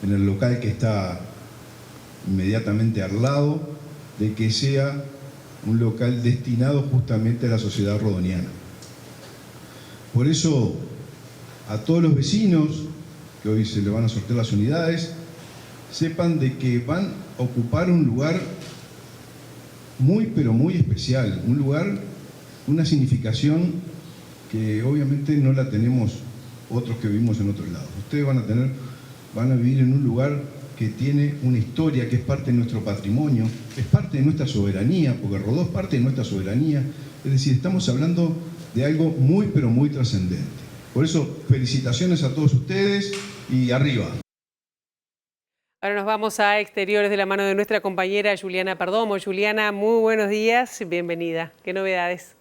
en el local que está inmediatamente al lado, de que sea un local destinado justamente a la sociedad rodoniana. Por eso, a todos los vecinos que hoy se le van a sortear las unidades, sepan de que van a ocupar un lugar muy, pero muy especial, un lugar, una significación que obviamente no la tenemos otros que vivimos en otros lados. Ustedes van a vivir en un lugar que tiene una historia, que es parte de nuestro patrimonio, es parte de nuestra soberanía, porque Rodó es parte de nuestra soberanía. Es decir, estamos hablando de algo muy, pero muy trascendente. Por eso, felicitaciones a todos ustedes y arriba. Ahora nos vamos a exteriores de la mano de nuestra compañera Juliana Perdomo. Juliana, muy buenos días, bienvenida. ¿Qué novedades?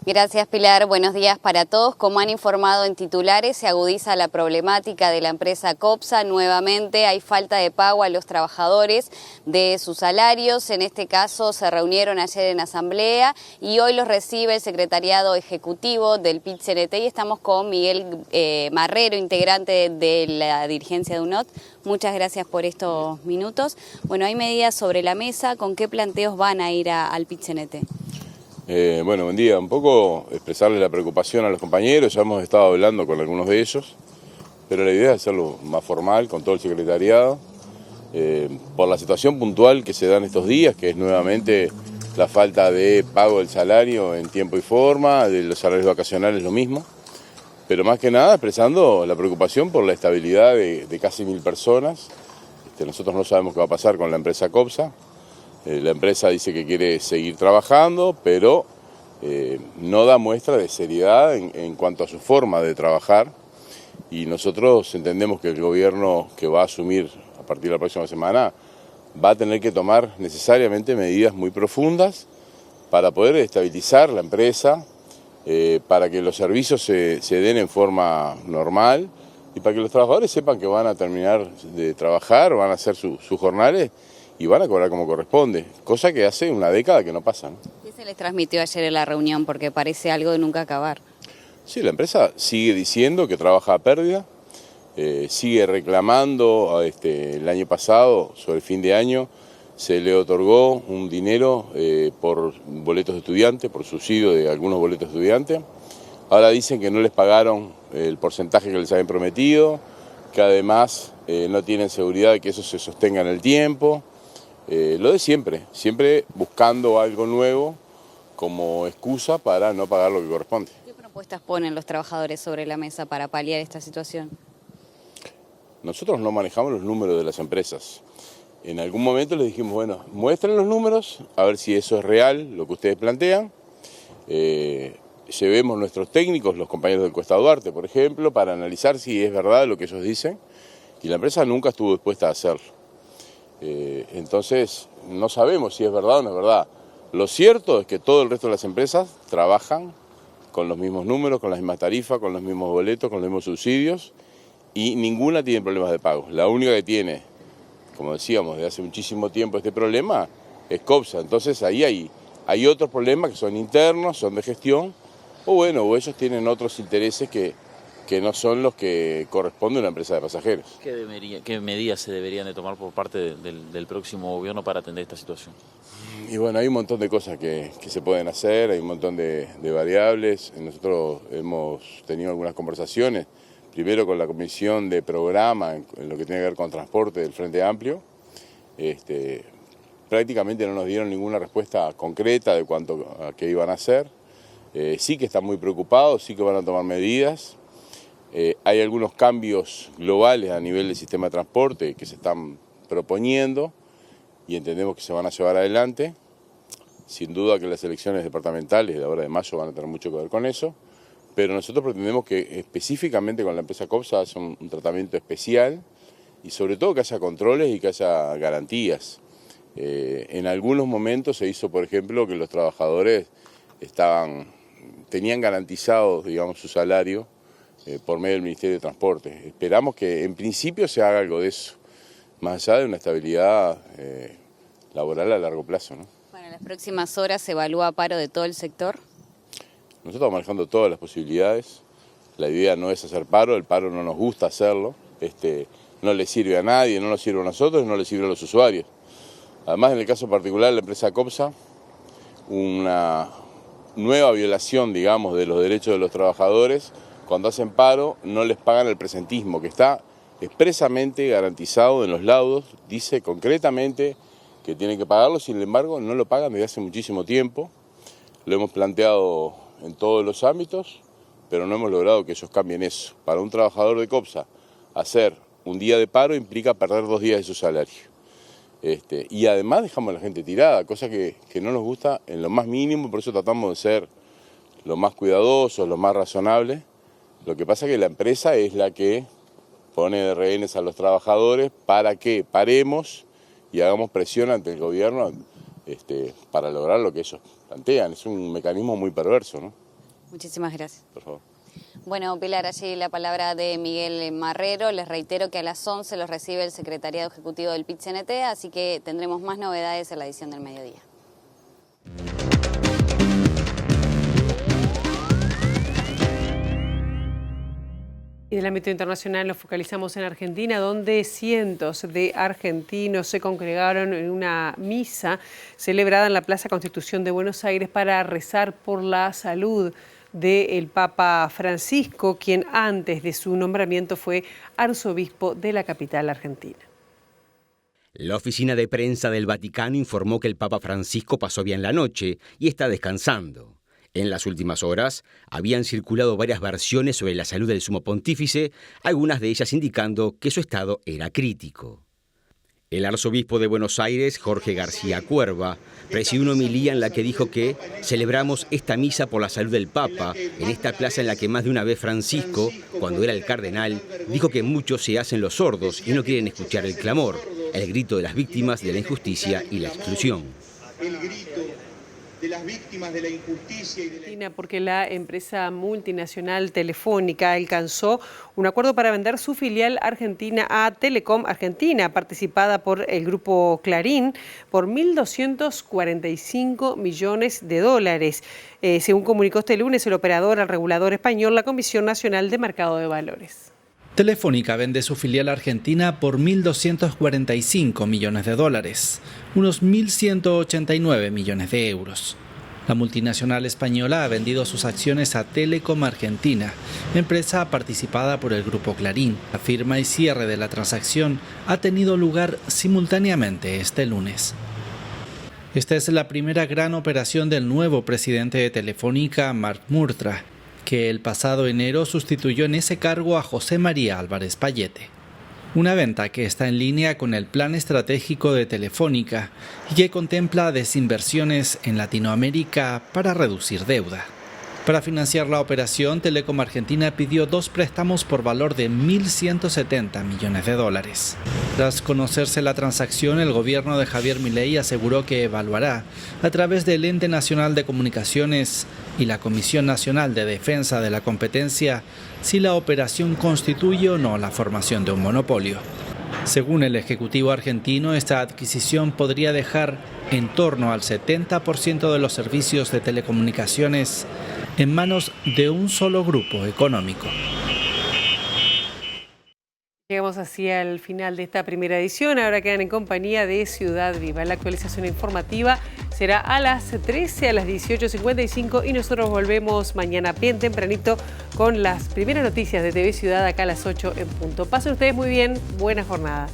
Gracias, Pilar. Buenos días para todos. Como han informado en titulares, se agudiza la problemática de la empresa Copsa. Nuevamente hay falta de pago a los trabajadores de sus salarios. En este caso se reunieron ayer en asamblea y hoy los recibe el secretariado ejecutivo del PIT-CNT y estamos con Miguel Marrero, integrante de la dirigencia de UNOT. Muchas gracias por estos minutos. Bueno, hay medidas sobre la mesa. ¿Con qué planteos van a ir al PIT-CNT? Bueno, buen día. Un poco expresarle la preocupación a los compañeros, ya hemos estado hablando con algunos de ellos, pero la idea es hacerlo más formal con todo el secretariado, por la situación puntual que se da en estos días, que es nuevamente la falta de pago del salario en tiempo y forma, de los salarios vacacionales lo mismo, pero más que nada expresando la preocupación por la estabilidad de casi 1000 personas. Nosotros no sabemos qué va a pasar con la empresa Copsa. La empresa dice que quiere seguir trabajando, pero no da muestra de seriedad en cuanto a su forma de trabajar. Y nosotros entendemos que el gobierno que va a asumir a partir de la próxima semana va a tener que tomar necesariamente medidas muy profundas para poder estabilizar la empresa, para que los servicios se den en forma normal y para que los trabajadores sepan que van a terminar de trabajar, van a hacer sus jornales y van a cobrar como corresponde, cosa que hace una década que no pasa, ¿no? ¿Qué se les transmitió ayer en la reunión? Porque parece algo de nunca acabar. Sí, la empresa sigue diciendo que trabaja a pérdida, sigue reclamando. El año pasado, sobre el fin de año, se le otorgó un dinero por boletos de estudiante, por subsidio de algunos boletos de estudiante. Ahora dicen que no les pagaron el porcentaje que les habían prometido, que además no tienen seguridad de que eso se sostenga en el tiempo. Lo de siempre, siempre buscando algo nuevo como excusa para no pagar lo que corresponde. ¿Qué propuestas ponen los trabajadores sobre la mesa para paliar esta situación? Nosotros no manejamos los números de las empresas. En algún momento les dijimos, bueno, muestren los números, a ver si eso es real, lo que ustedes plantean. Llevemos nuestros técnicos, los compañeros del Cuesta Duarte, por ejemplo, para analizar si es verdad lo que ellos dicen. Y la empresa nunca estuvo dispuesta a hacerlo. Entonces, no sabemos si es verdad o no es verdad. Lo cierto es que todo el resto de las empresas trabajan con los mismos números, con las mismas tarifas, con los mismos boletos, con los mismos subsidios, y ninguna tiene problemas de pago. La única que tiene, como decíamos, desde hace muchísimo tiempo este problema es COPSA. Entonces ahí hay otros problemas que son internos, son de gestión, o ellos tienen otros intereses que no son los que corresponden a una empresa de pasajeros. ¿Qué medidas se deberían de tomar por parte del próximo gobierno para atender esta situación? Y bueno, hay un montón de cosas que se pueden hacer, hay un montón de variables. Nosotros hemos tenido algunas conversaciones, primero con la Comisión de Programa, en lo que tiene que ver con transporte del Frente Amplio. Prácticamente no nos dieron ninguna respuesta concreta de qué iban a hacer. Sí que están muy preocupados, sí que van a tomar medidas. Hay algunos cambios globales a nivel del sistema de transporte que se están proponiendo y entendemos que se van a llevar adelante. Sin duda que las elecciones departamentales de ahora de mayo van a tener mucho que ver con eso, pero nosotros pretendemos que específicamente con la empresa COPSA haya un tratamiento especial y sobre todo que haya controles y que haya garantías. En algunos momentos se hizo, por ejemplo, que los trabajadores tenían garantizado, digamos, su salario por medio del Ministerio de Transporte. Esperamos que en principio se haga algo de eso, más allá de una estabilidad laboral a largo plazo, ¿no? Para las próximas horas se evalúa paro de todo el sector. Nosotros estamos manejando todas las posibilidades. La idea no es hacer paro, el paro no nos gusta hacerlo. No le sirve a nadie, no nos sirve a nosotros y no le sirve a los usuarios. Además, en el caso particular de la empresa COPSA, una nueva violación, digamos, de los derechos de los trabajadores. Cuando hacen paro no les pagan el presentismo, que está expresamente garantizado en los laudos, dice concretamente que tienen que pagarlo, sin embargo no lo pagan desde hace muchísimo tiempo. Lo hemos planteado en todos los ámbitos, pero no hemos logrado que ellos cambien eso. Para un trabajador de COPSA, hacer un día de paro implica perder 2 días de su salario. Y además dejamos a la gente tirada, cosa que no nos gusta en lo más mínimo, por eso tratamos de ser lo más cuidadosos, lo más razonables. Lo que pasa es que la empresa es la que pone de rehenes a los trabajadores para que paremos y hagamos presión ante el gobierno para lograr lo que ellos plantean. Es un mecanismo muy perverso, ¿no? Muchísimas gracias. Por favor. Bueno, Pilar, allí la palabra de Miguel Marrero. Les reitero que a las 11 los recibe el Secretariado Ejecutivo del PIT-CNT, así que tendremos más novedades en la edición del mediodía. Y del ámbito internacional nos focalizamos en Argentina, donde cientos de argentinos se congregaron en una misa celebrada en la Plaza Constitución de Buenos Aires para rezar por la salud del Papa Francisco, quien antes de su nombramiento fue arzobispo de la capital argentina. La oficina de prensa del Vaticano informó que el Papa Francisco pasó bien la noche y está descansando. En las últimas horas habían circulado varias versiones sobre la salud del sumo pontífice, algunas de ellas indicando que su estado era crítico. El arzobispo de Buenos Aires, Jorge García Cuerva, presidió una homilía en la que dijo que celebramos esta misa por la salud del Papa, en esta plaza en la que más de una vez Francisco, cuando era el cardenal, dijo que muchos se hacen los sordos y no quieren escuchar el clamor, el grito de las víctimas de la injusticia y la exclusión. El grito de las víctimas de la injusticia y de la... Porque la empresa multinacional Telefónica alcanzó un acuerdo para vender su filial argentina a Telecom Argentina, participada por el grupo Clarín, por 1.245 millones de dólares. Según comunicó este lunes el operador al regulador español, la Comisión Nacional de Mercado de Valores. Telefónica vende su filial argentina por $1.245 millones, unos 1.189 millones de euros. La multinacional española ha vendido sus acciones a Telecom Argentina, empresa participada por el Grupo Clarín. La firma y cierre de la transacción ha tenido lugar simultáneamente este lunes. Esta es la primera gran operación del nuevo presidente de Telefónica, Marc Murtra, que el pasado enero sustituyó en ese cargo a José María Álvarez Payete. Una venta que está en línea con el plan estratégico de Telefónica y que contempla desinversiones en Latinoamérica para reducir deuda. Para financiar la operación, Telecom Argentina pidió 2 préstamos por valor de $1.170 millones. Tras conocerse la transacción, el gobierno de Javier Milei aseguró que evaluará, a través del Ente Nacional de Comunicaciones y la Comisión Nacional de Defensa de la Competencia, si la operación constituye o no la formación de un monopolio. Según el Ejecutivo argentino, esta adquisición podría dejar en torno al 70% de los servicios de telecomunicaciones en manos de un solo grupo económico. Llegamos así al final de esta primera edición. Ahora quedan en compañía de Ciudad Viva. La actualización informativa será a las 13, a las 18:55 y nosotros volvemos mañana bien tempranito con las primeras noticias de TV Ciudad acá a las 8 en punto. Pasen ustedes muy bien. Buena jornada.